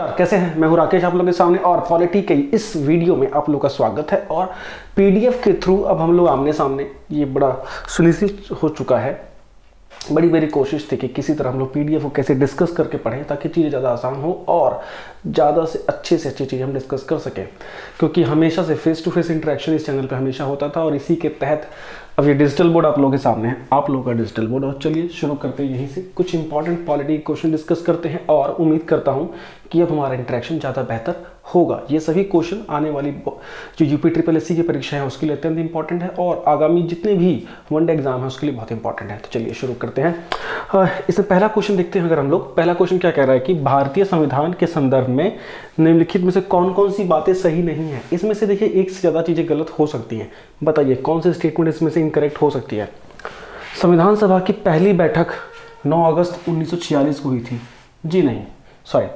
नमस्कार, कैसे हैं? मैं हूं राकेश आप लोगों के सामने और पॉलिटी के इस वीडियो में आप लोगों का स्वागत है। और पीडीएफ के थ्रू अब हम लोग आमने सामने, ये बड़ा सुनिश्चित हो चुका है। बड़ी मेरी कोशिश थी कि किसी तरह हम लोग पीडीएफ को कैसे डिस्कस करके पढ़ें ताकि चीज़ें ज़्यादा आसान हो और ज़्यादा से अच्छी चीज़ हम डिस्कस कर सकें, क्योंकि हमेशा से फेस टू फेस इंटरेक्शन इस चैनल पे हमेशा होता था। और इसी के तहत अब ये डिजिटल बोर्ड आप लोगों के सामने है, आप लोगों का डिजिटल बोर्ड। और चलिए शुरू करते हैं, यहीं से कुछ इंपॉर्टेंट पॉलिटी क्वेश्चन डिस्कस करते हैं और उम्मीद करता हूँ कि अब हमारा इंटरेक्शन ज़्यादा बेहतर होगा। ये सभी क्वेश्चन आने वाली जो यूपी ट्रिपल एससी की परीक्षा है उसके लिए अत्यंत इंपॉर्टेंट है और आगामी जितने भी वनडे एग्जाम है उसके लिए बहुत इंपॉर्टेंट है। तो चलिए शुरू करते हैं। इसमें पहला क्वेश्चन देखते हैं। अगर हम लोग, पहला क्वेश्चन क्या कह रहा है कि भारतीय संविधान के संदर्भ में निम्नलिखित में से कौन कौन सी बातें सही नहीं है। इसमें से देखिए एक से ज़्यादा चीज़ें गलत हो सकती हैं। बताइए कौन सी स्टेटमेंट इसमें से इनकरेक्ट हो सकती है। संविधान सभा की पहली बैठक 9 अगस्त 1946 को हुई थी। जी नहीं, सॉरी,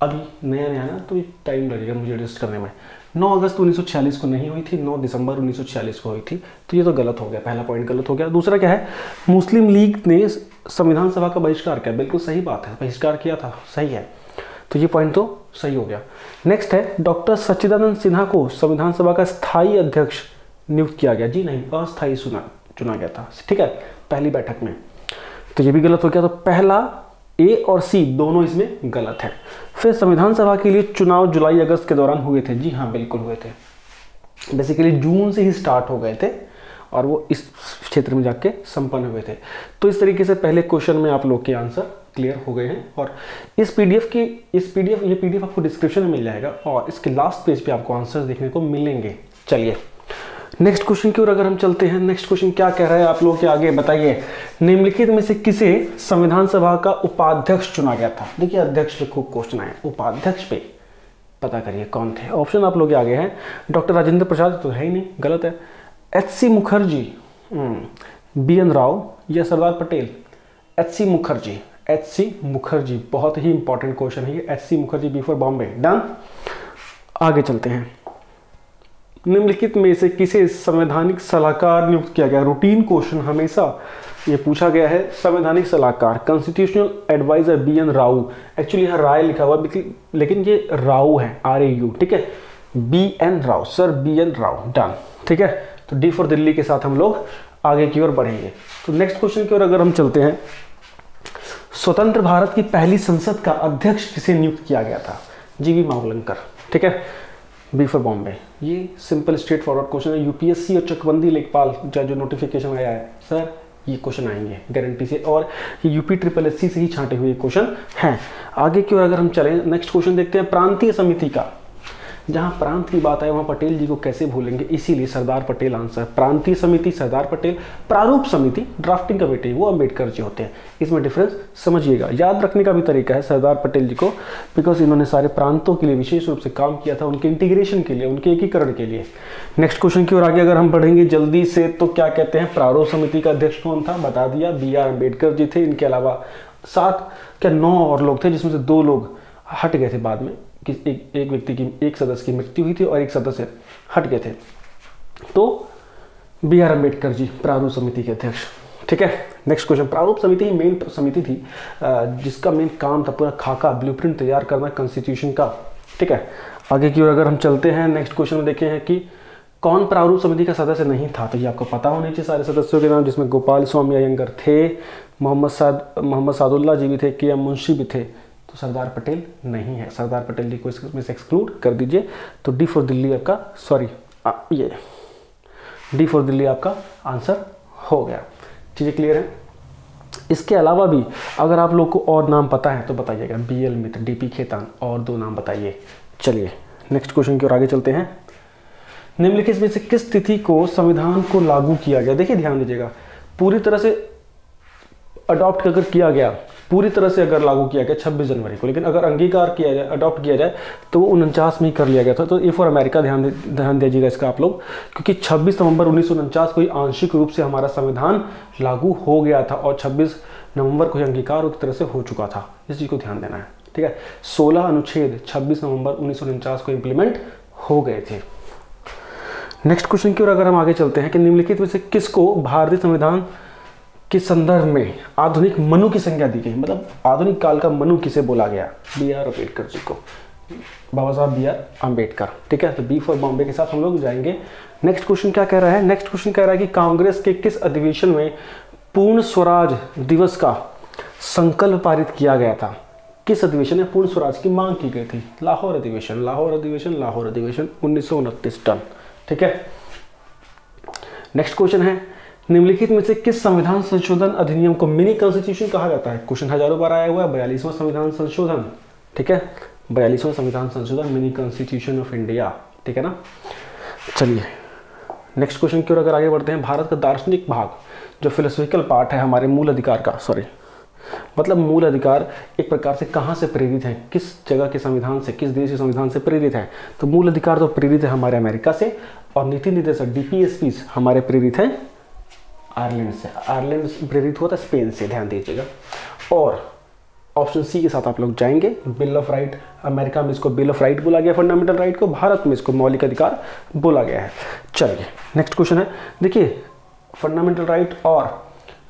अभी नया ना तो टाइम लगेगा मुझे एडजस्ट करने में। 9 अगस्त 1946 को नहीं हुई थी, 9 दिसंबर 1946 को हुई थी। तो ये तो गलत हो गया, पहला पॉइंट गलत हो गया। दूसरा क्या है, मुस्लिम लीग ने संविधान सभा का बहिष्कार किया। बिल्कुल सही बात है, बहिष्कार किया था, सही है। तो ये पॉइंट तो सही हो गया। नेक्स्ट है, डॉक्टर सच्चिदानंद सिन्हा को संविधान सभा का स्थायी अध्यक्ष नियुक्त किया गया। जी नहीं, अस्थायी चुना गया था, ठीक है, पहली बैठक में। तो ये भी गलत हो गया। तो पहला ए और सी दोनों इसमें गलत है। फिर संविधान सभा के लिए चुनाव जुलाई अगस्त के दौरान हुए थे। जी हाँ, बिल्कुल हुए थे। बेसिकली जून से ही स्टार्ट हो गए थे और वो इस क्षेत्र में जाके संपन्न हुए थे। तो इस तरीके से पहले क्वेश्चन में आप लोग के आंसर क्लियर हो गए हैं। और इस पीडीएफ आपको डिस्क्रिप्शन में मिल जाएगा और इसके लास्ट पेज पे आपको आंसर्स देखने को मिलेंगे। चलिए नेक्स्ट क्वेश्चन की ओर अगर हम चलते हैं। नेक्स्ट क्वेश्चन क्या कह रहा है आप लोगों के आगे, बताइए निम्नलिखित में से किसे संविधान सभा का उपाध्यक्ष चुना गया था। देखिए अध्यक्ष पे खूब क्वेश्चन आए, उपाध्यक्ष पे पता करिए कौन थे। ऑप्शन आप लोग के आगे हैं। डॉक्टर राजेंद्र प्रसाद तो है ही नहीं, गलत है। एच.सी. मुखर्जी, बी.एन. राव या सरदार पटेल। एच.सी. मुखर्जी बहुत ही इंपॉर्टेंट क्वेश्चन है ये। H C. Mukherjee, B for Bombay. Done. आगे चलते हैं। निम्नलिखित में से किसे संवैधानिक सलाहकार नियुक्त किया गया। रूटीन क्वेश्चन हमेशा ये पूछा गया है। संवैधानिक सलाहकार, constitutional advisor B N. Rau. Actually यहाँ राय लिखा हुआ लेकिन ये राव है, R-A-U, ठीक है, BN. Rao, sir BN. Rao. Done, ठीक है। तो डी फॉर दिल्ली के साथ हम लोग आगे की ओर बढ़ेंगे। तो नेक्स्ट क्वेश्चन की ओर अगर हम चलते हैं, स्वतंत्र भारत की पहली संसद का अध्यक्ष किसे नियुक्त किया गया था। जी.वी. मावलंकर, ठीक है, बी फॉर बॉम्बे। ये सिंपल स्ट्रेट फॉरवर्ड क्वेश्चन है। यूपीएससी और चकबंदी लेखपाल जो नोटिफिकेशन आया है सर, ये क्वेश्चन आएंगे गारंटी से। और ये यूपी ट्रिपल एससी से ही छांटे हुए क्वेश्चन हैं। आगे की ओर अगर हम चलें, नेक्स्ट क्वेश्चन देखते हैं। प्रांतीय समिति का, जहां प्रांत की बात आए वहां पटेल जी को कैसे भूलेंगे, इसीलिए सरदार पटेल आंसर। प्रांतीय समिति सरदार पटेल, प्रारूप समिति ड्राफ्टिंग कमेटी वो अंबेडकर जी होते हैं। इसमें डिफरेंस समझिएगा। याद रखने का भी तरीका है सरदार पटेल जी को, बिकॉज इन्होंने सारे प्रांतों के लिए विशेष रूप से काम किया था, उनके इंटीग्रेशन के लिए, उनके एकीकरण के लिए। नेक्स्ट क्वेश्चन की ओर आगे अगर हम बढ़ेंगे जल्दी से, तो क्या कहते हैं, प्रारूप समिति का अध्यक्ष कौन था, बता दिया, B.R. अम्बेडकर जी थे। इनके अलावा 9 और लोग थे, जिसमें से 2 लोग हट गए थे बाद में कि एक व्यक्ति की, एक सदस्य की मृत्यु हुई थी और एक सदस्य हट गए थे। तो B.R. अम्बेडकर जी प्रारूप समिति के अध्यक्ष, ठीक है। नेक्स्ट क्वेश्चन, प्रारूप समिति ही मेन समिति थी जिसका मेन काम था पूरा खाका ब्लूप्रिंट तैयार करना कॉन्स्टिट्यूशन का, ठीक है। आगे की ओर अगर हम चलते हैं, नेक्स्ट क्वेश्चन में देखे हैं कि कौन प्रारूप समिति का सदस्य नहीं था। तो ये आपको पता होने चाहिए सारे सदस्यों के नाम, जिसमें गोपाल स्वामी अयंगर थे, मोहम्मद सादुल्ला जी भी थे, के एम मुंशी भी थे। तो सरदार पटेल नहीं है, सरदार पटेल जी को इसमें से एक्सक्लूड कर दीजिए। तो डी फॉर दिल्ली आपका, सॉरी ये डी फॉर दिल्ली आपका आंसर हो गया। चीज़ें क्लियर है। इसके अलावा भी अगर आप लोग को और नाम पता है तो बताइएगा। B.L. मित्र, D.P. खेतान, और 2 नाम बताइए। चलिए नेक्स्ट क्वेश्चन की ओर आगे चलते हैं। निम्नलिखित में से किस तिथि को संविधान को लागू किया गया। देखिए ध्यान दीजिएगा, पूरी तरह से अडॉप्ट अगर किया गया, पूरी तरह से अगर लागू किया गया 26 जनवरी को, लेकिन अगर अंगीकार किया जाए, अडॉप्ट किया जाए, तो वो 49 में ही कर लिया गया था। तो ए फॉर अमेरिका ध्यान दीजिएगा इसका आप लोग, क्योंकि 26 नवंबर 1949 को ही आंशिक रूप से हमारा संविधान लागू हो गया था और 26 नवंबर को ही अंगीकार एक तरह से हो चुका था। इस चीज़ को ध्यान देना है, ठीक है। 16 अनुच्छेद 26 नवंबर 1949 को इम्प्लीमेंट हो गए थे। नेक्स्ट क्वेश्चन की ओर अगर हम आगे चलते हैं कि निम्नलिखित में से किसको भारतीय संविधान के संदर्भ में आधुनिक मनु की संज्ञा दी गई, मतलब आधुनिक काल का मनु किसे बोला गया? बी आर अम्बेडकर जी को, बाबा साहब बी आर अम्बेडकर। ठीक है, तो बी फॉर बॉम्बे के साथ हम लोग जाएंगे। नेक्स्ट क्वेश्चन क्या कह रहा है? नेक्स्ट क्वेश्चन कह रहा है कि कांग्रेस के किस अधिवेशन में पूर्ण स्वराज दिवस का संकल्प पारित किया गया था? किस अधिवेशन में पूर्ण स्वराज की मांग की गई थी? लाहौर अधिवेशन, लाहौर अधिवेशन, लाहौर अधिवेशन 1929 टन। ठीक है, नेक्स्ट क्वेश्चन है निम्नलिखित में से किस संविधान संशोधन अधिनियम को मिनी कॉन्स्टिट्यूशन कहा जाता है? क्वेश्चन हजारों बार आया हुआ है। 42वां संविधान संशोधन। ठीक है, 42वां संविधान संशोधन, मिनी कॉन्स्टिट्यूशन ऑफ इंडिया। ठीक है ना। चलिए नेक्स्ट क्वेश्चन की ओर अगर आगे बढ़ते हैं, भारत का दार्शनिक भाग जो फिलोसफिकल पार्ट है हमारे मूल अधिकार का, मतलब मूल अधिकार एक प्रकार से कहाँ से प्रेरित है? किस जगह के संविधान से, किस देश के संविधान से प्रेरित है? तो मूल अधिकार तो प्रेरित है हमारे अमेरिका से, और नीति निर्देशक डीपीएसपी हमारे प्रेरित है आयरलैंड से। आयरलैंड प्रेरित हुआ था स्पेन से, ध्यान दीजिएगा। और ऑप्शन सी के साथ आप लोग जाएंगे, बिल ऑफ राइट। अमेरिका में इसको बिल ऑफ राइट बोला गया, फंडामेंटल राइट को। भारत में इसको मौलिक अधिकार बोला गया है। चलिए नेक्स्ट क्वेश्चन है, देखिए फंडामेंटल राइट और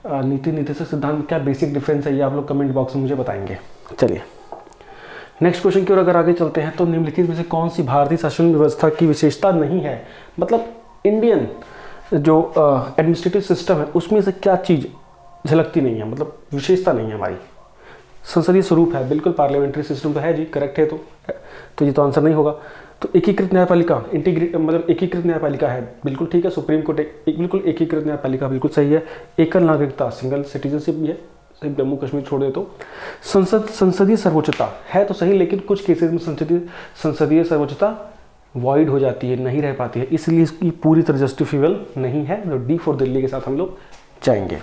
नीति निर्देशक सिद्धांत में क्या बेसिक डिफरेंस है, ये आप लोग कमेंट बॉक्स में मुझे बताएंगे। चलिए नेक्स्ट क्वेश्चन की ओर अगर आगे चलते हैं, तो निम्नलिखित में से कौन सी भारतीय शासन व्यवस्था की विशेषता नहीं है? मतलब इंडियन जो एडमिनिस्ट्रेटिव सिस्टम है उसमें से क्या चीज़ झलकती नहीं है, मतलब विशेषता नहीं है हमारी? संसदीय स्वरूप है, बिल्कुल पार्लियामेंट्री सिस्टम तो है जी, करेक्ट है। तो ये तो आंसर नहीं होगा। तो एकीकृत न्यायपालिका, मतलब एकीकृत न्यायपालिका है, बिल्कुल ठीक है। सुप्रीम कोर्ट बिल्कुल एकीकृत न्यायपालिका बिल्कुल सही है। एकल नागरिकता, सिंगल सिटीजनशिप भी है, सिर्फ जम्मू कश्मीर छोड़ दे तो। संसदीय सर्वोच्चता है तो सही, लेकिन कुछ केसेस में संसदीय सर्वोच्चता वॉइड हो जाती है, नहीं रह पाती है, इसलिए इसकी पूरी तरह जस्टिफिएबल नहीं है। तो डी फॉर दिल्ली के साथ हम लोग जाएंगे।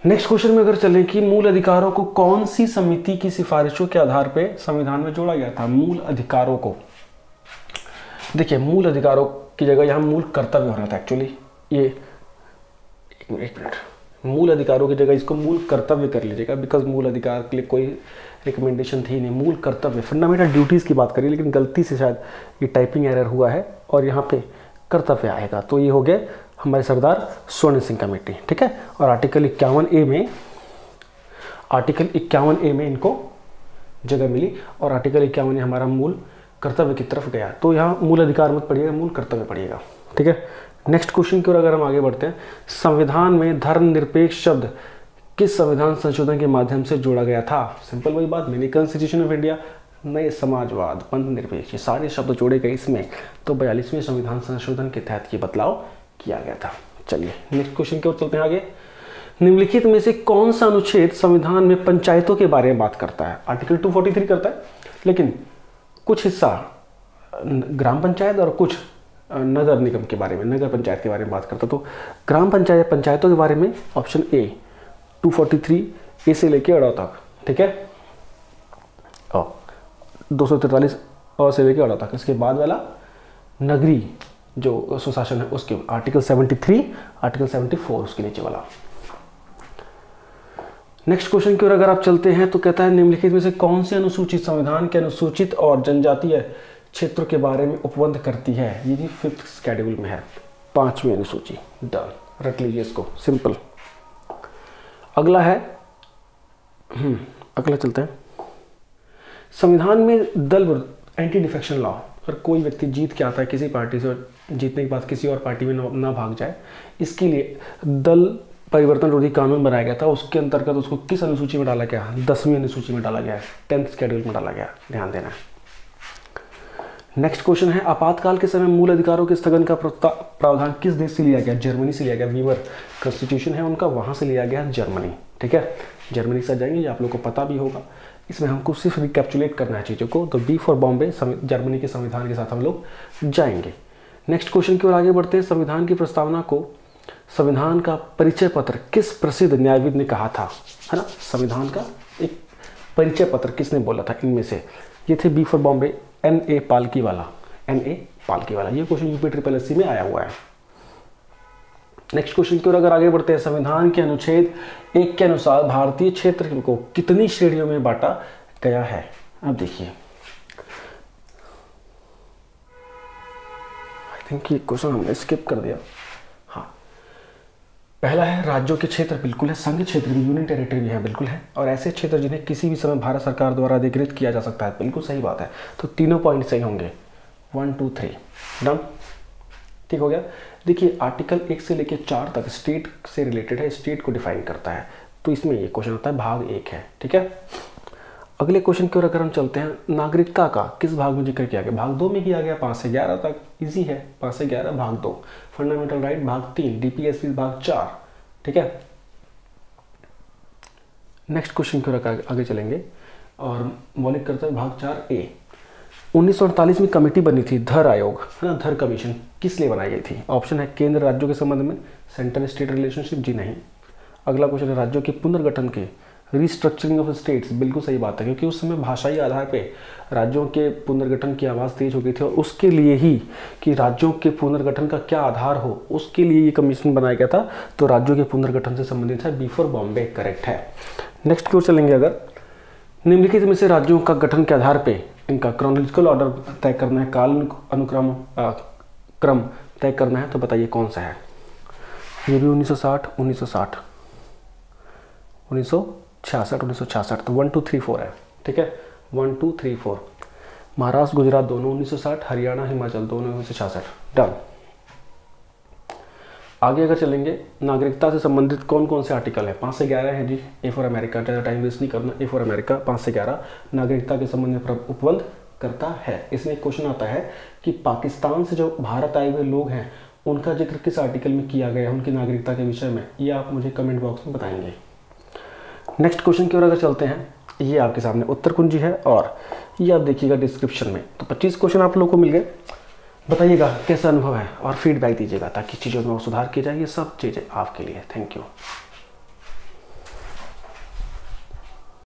नेक्स्ट क्वेश्चन में अगर चलें कि मूल अधिकारों को कौन सी समिति की सिफारिशों के आधार पर संविधान में जोड़ा गया था? मूल अधिकारों को, देखिए मूल अधिकारों की जगह यहाँ मूल कर्तव्य होना था एक्चुअली। ये एक मिनट, मूल अधिकारों की जगह इसको मूल कर्तव्य कर लीजिएगा, बिकॉज मूल अधिकार के लिए कोई रिकमेंडेशन थी नहीं। मूल कर्तव्य, फंडामेंटल ड्यूटीज़ की बात करिए, लेकिन गलती से शायद ये टाइपिंग एरर हुआ है और यहाँ पे कर्तव्य आएगा। तो ये हो गया हमारे सरदार स्वर्ण सिंह कमेटी। ठीक है, और आर्टिकल 51A में इनको जगह मिली, और आर्टिकल 51A हमारा मूल कर्तव्य की तरफ गया। तो यहाँ मूल अधिकार मत पढ़िएगा, मूल कर्तव्य पढ़िएगा। ठीक है, नेक्स्ट क्वेश्चन की ओर अगर हम आगे बढ़ते हैं, संविधान में धर्मनिरपेक्ष शब्द किस संविधान संशोधन के माध्यम से जोड़ा गया था? सिंपल वही बात, मिनी कॉन्स्टिट्यूशन ऑफ इंडिया, नए समाजवाद, पंथ निरपेक्ष, ये सारे शब्द जोड़े गए इसमें। तो 42वें संविधान संशोधन के तहत ये बदलाव किया गया था। चलिए नेक्स्ट क्वेश्चन की ओर चलते हैं आगे। निम्नलिखित में से कौन सा अनुच्छेद संविधान में पंचायतों के बारे में बात करता है? आर्टिकल 243 करता है, लेकिन कुछ हिस्सा ग्राम पंचायत और कुछ नगर निगम के बारे में, नगर पंचायत के बारे में बात करता है। तो ग्राम पंचायतों के बारे में ऑप्शन ए 243A से लेके 18 तक। ठीक है, और 243 और से लेके 18 तक। इसके बाद वाला नगरी जो सुशासन है उसके आर्टिकल 73, आर्टिकल 74 उसके नीचे वाला। नेक्स्ट क्वेश्चन की ओर अगर आप चलते हैं, तो कहता है निम्नलिखित में से कौन सी अनुसूचित संविधान के अनुसूचित और जनजातीय क्षेत्रों के बारे में उपबंध करती है? ये जी 5th शेड्यूल में है, 5वीं अनुसूची। डन, रट लीजिए इसको, सिंपल। अगला है, अगला चलते हैं। संविधान में दल विरुद्ध, एंटी डिफेक्शन लॉ, अगर कोई व्यक्ति जीत के आता है किसी पार्टी से और जीतने के बाद किसी और पार्टी में ना भाग जाए, इसके लिए दल परिवर्तन विरोधी कानून बनाया गया था। उसके अंतर्गत उसको किस अनुसूची में डाला गया? 10वीं अनुसूची में डाला गया है, 10th शेड्यूल में डाला गया, ध्यान देना है। नेक्स्ट क्वेश्चन है, आपातकाल के समय मूल अधिकारों के स्थगन का प्रावधान किस देश से लिया गया? जर्मनी से लिया गया। वीवर कॉन्स्टिट्यूशन है उनका, वहां से लिया गया जर्मनी। ठीक है, जर्मनी से जाएंगे, ये आप लोग को पता भी होगा। इसमें हमको सिर्फ रिकैप्चुलेट करना है चीज़ों को। तो बी फॉर बॉम्बे, जर्मनी के संविधान के साथ हम लोग जाएंगे। नेक्स्ट क्वेश्चन की ओर आगे बढ़ते हैं। संविधान की प्रस्तावना को संविधान का परिचय पत्र किस प्रसिद्ध न्यायविद ने कहा था? है ना, संविधान का एक परिचय पत्र किसने बोला था इनमें से? ये थे बी फॉर बॉम्बे, N.A. पालकी वाला, N.A. पालकी वाला। ये क्वेश्चन यूपी SSS में आया हुआ है। नेक्स्ट क्वेश्चन की ओर अगर आगे बढ़ते हैं, संविधान के अनुच्छेद 1 के अनुसार भारतीय क्षेत्र को कितनी श्रेणियों में बांटा गया है? अब देखिए, आई थिंक ये क्वेश्चन हमने स्किप कर दिया। हाँ, पहला है राज्यों के क्षेत्र, बिल्कुल है। संघ क्षेत्र भी, यूनियन टेरिटरी भी है, बिल्कुल है। और ऐसे क्षेत्र जिन्हें किसी भी समय भारत सरकार द्वारा अधिकृत किया जा सकता है, बिल्कुल सही बात है। तो तीनों पॉइंट सही होंगे, 1 2 3 डन, ठीक हो गया। देखिए आर्टिकल 1 से लेकर 4 तक स्टेट से रिलेटेड है, स्टेट को डिफाइन करता है। तो इसमें ये क्वेश्चन आता है, भाग 1 है, ठीक है। अगले क्वेश्चन की ओर अगर हम चलते हैं, नागरिकता का किस भाग में जिक्र किया गया? भाग 2 में किया गया, 5 से 11 तक, इजी है। 5 से 11 भाग 2, फंडामेंटल राइट भाग 3, डीपीएसपी भाग 4, ठीक है। नेक्स्ट क्वेश्चन की ओर आगे चलेंगे और मौलिक कर्तव्य भाग 4A। 1948 में कमेटी बनी थी, धर आयोग, है ना, धर कमीशन, किस लिए बनाई गई थी? ऑप्शन है केंद्र राज्यों के संबंध में, सेंट्रल स्टेट रिलेशनशिप, जी नहीं। अगला क्वेश्चन है राज्यों के पुनर्गठन के, रिस्ट्रक्चरिंग ऑफ स्टेट्स, बिल्कुल सही बात है, क्योंकि उस समय भाषाई आधार पे राज्यों के पुनर्गठन की आवाज़ तेज हो गई थी और उसके लिए ही कि राज्यों के पुनर्गठन का क्या आधार हो, उसके लिए ये कमीशन बनाया गया था। तो राज्यों के पुनर्गठन से संबंधित है, बिफोर बॉम्बे करेक्ट है। नेक्स्ट की ओर चलेंगे, अगर निम्नलिखित में से राज्यों का गठन के आधार पे इनका क्रोनोलॉजिकल ऑर्डर तय करना है, काल अनुक्रम क्रम तय करना है, तो बताइए कौन सा है? ये भी 1960, 1966, 1966, तो 1 2 3 4 है, ठीक है। 1 2 3 4, महाराष्ट्र गुजरात दोनों 1960, हरियाणा हिमाचल दोनों 1966, डन। आगे अगर चलेंगे, नागरिकता से संबंधित कौन कौन से आर्टिकल है? 5 से 11 है जी। ए फॉर अमेरिका, ज़्यादा टाइम वेस्ट नहीं करना। ए फॉर अमेरिका 5 से 11 नागरिकता के संबंध में उपबंध करता है। इसमें एक क्वेश्चन आता है कि पाकिस्तान से जो भारत आए हुए लोग हैं उनका जिक्र किस आर्टिकल में किया गया है उनकी नागरिकता के विषय में, ये आप मुझे कमेंट बॉक्स में बताएंगे। नेक्स्ट क्वेश्चन की ओर अगर चलते हैं, ये आपके सामने उत्तर कुंजी है और ये आप देखिएगा डिस्क्रिप्शन में। तो 25 क्वेश्चन आप लोगों को मिल गए। बताइएगा कैसा अनुभव है और फीडबैक दीजिएगा ताकि चीज़ों में सुधार किया जाए। ये सब चीज़ें आपके लिए। Thank you.